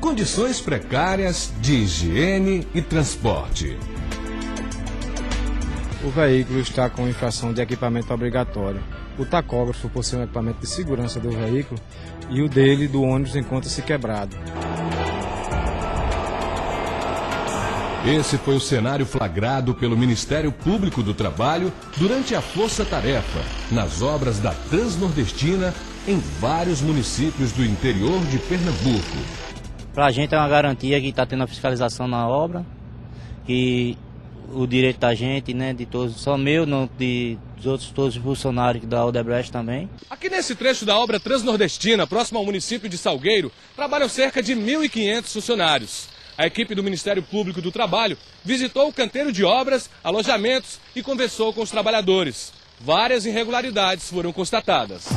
condições precárias de higiene e transporte. O veículo está com infração de equipamento obrigatório. O tacógrafo possui um equipamento de segurança do veículo e o dele do ônibus encontra-se quebrado. Esse foi o cenário flagrado pelo Ministério Público do Trabalho durante a força-tarefa nas obras da Transnordestina em vários municípios do interior de Pernambuco. Para a gente é uma garantia que está tendo a fiscalização na obra, que o direito da gente, né, de todos, só meu, não dos outros todos os funcionários da Odebrecht também. Aqui nesse trecho da obra Transnordestina, próximo ao município de Salgueiro, trabalham cerca de 1.500 funcionários. A equipe do Ministério Público do Trabalho visitou o canteiro de obras, alojamentos e conversou com os trabalhadores. Várias irregularidades foram constatadas.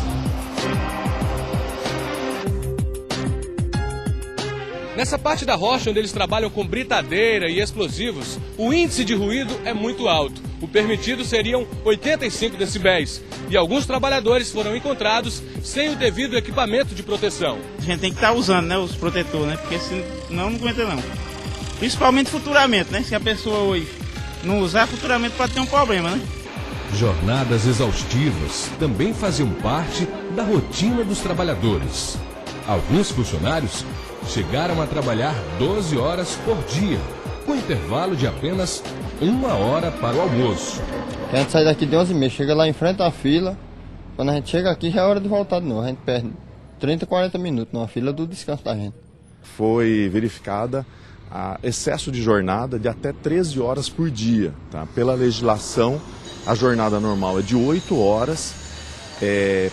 Nessa parte da rocha onde eles trabalham com britadeira e explosivos, o índice de ruído é muito alto. O permitido seriam 85 decibéis. E alguns trabalhadores foram encontrados sem o devido equipamento de proteção. A gente tem que estar usando, né, os protetores, né? Porque senão não aguenta não. Principalmente futuramente, né? Se a pessoa hoje não usar, futuramente pode ter um problema, né? Jornadas exaustivas também faziam parte da rotina dos trabalhadores. Alguns funcionários chegaram a trabalhar 12 horas por dia, com intervalo de apenas 1 hora para o almoço. A gente sai daqui de 11h30, chega lá em frente à fila. Quando a gente chega aqui já é hora de voltar de novo. A gente perde 30, 40 minutos numa fila do descanso da gente. Foi verificada excesso de jornada de até 13 horas por dia. Tá? Pela legislação, a jornada normal é de 8 horas,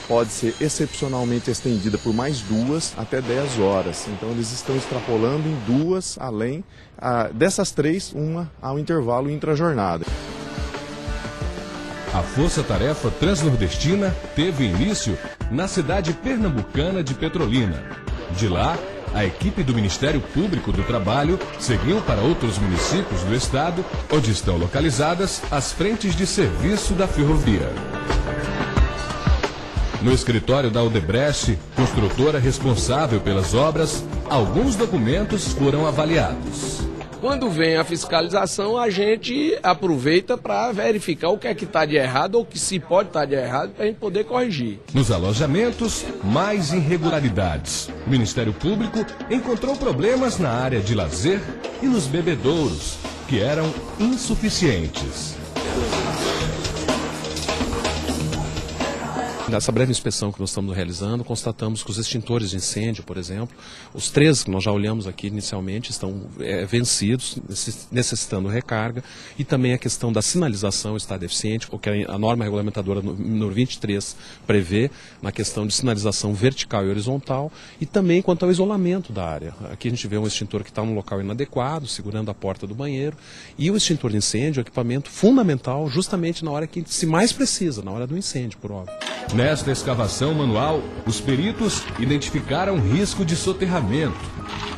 pode ser excepcionalmente estendida por mais 2 até 10 horas. Então eles estão extrapolando em 2, além dessas 3, uma ao intervalo intra-jornada. A Força-Tarefa Transnordestina teve início na cidade pernambucana de Petrolina. De lá, a equipe do Ministério Público do Trabalho seguiu para outros municípios do estado, onde estão localizadas as frentes de serviço da ferrovia. No escritório da Odebrecht, construtora responsável pelas obras, alguns documentos foram avaliados. Quando vem a fiscalização, a gente aproveita para verificar o que é que está de errado ou o que se pode estar de errado para a gente poder corrigir. Nos alojamentos, mais irregularidades. O Ministério Público encontrou problemas na área de lazer e nos bebedouros, que eram insuficientes. Nessa breve inspeção que nós estamos realizando, constatamos que os extintores de incêndio, por exemplo, os 3 que nós já olhamos aqui inicialmente estão vencidos, necessitando recarga, e também a questão da sinalização está deficiente, porque a norma regulamentadora número 23 prevê na questão de sinalização vertical e horizontal, e também quanto ao isolamento da área. Aqui a gente vê um extintor que está num local inadequado, segurando a porta do banheiro, e o extintor de incêndio é um equipamento fundamental justamente na hora que se mais precisa, na hora do incêndio, por óbvio. Nesta escavação manual, os peritos identificaram risco de soterramento.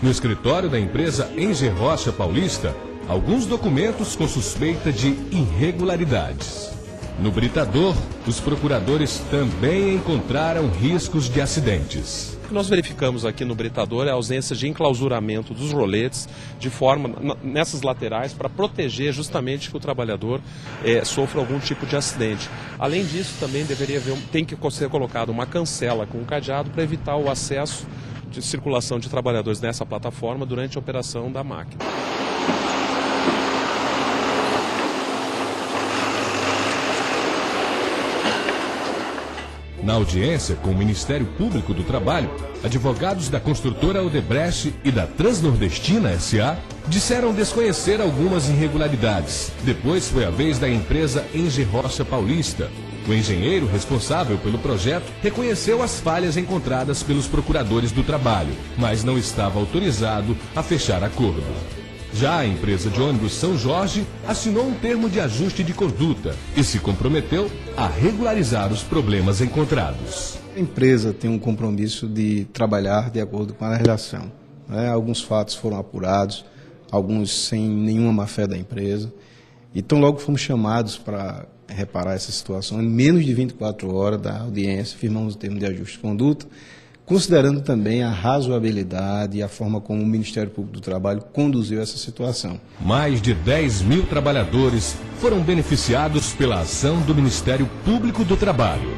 No escritório da empresa Engie Rocha Paulista, alguns documentos com suspeita de irregularidades. No britador, os procuradores também encontraram riscos de acidentes. O que nós verificamos aqui no britador é a ausência de enclausuramento dos roletes de forma nessas laterais para proteger justamente que o trabalhador sofra algum tipo de acidente. Além disso, também tem que ser colocada uma cancela com um cadeado para evitar o acesso de circulação de trabalhadores nessa plataforma durante a operação da máquina. Na audiência com o Ministério Público do Trabalho, advogados da construtora Odebrecht e da Transnordestina S.A. disseram desconhecer algumas irregularidades. Depois foi a vez da empresa Engie Rocha Paulista. O engenheiro responsável pelo projeto reconheceu as falhas encontradas pelos procuradores do trabalho, mas não estava autorizado a fechar acordo. Já a empresa de ônibus São Jorge assinou um termo de ajuste de conduta e se comprometeu a regularizar os problemas encontrados. A empresa tem um compromisso de trabalhar de acordo com a legislação. Alguns fatos foram apurados, alguns sem nenhuma má-fé da empresa. Então, logo fomos chamados para reparar essa situação. Em menos de 24 horas da audiência, firmamos o termo de ajuste de conduta, considerando também a razoabilidade e a forma como o Ministério Público do Trabalho conduziu essa situação. Mais de 10 mil trabalhadores foram beneficiados pela ação do Ministério Público do Trabalho.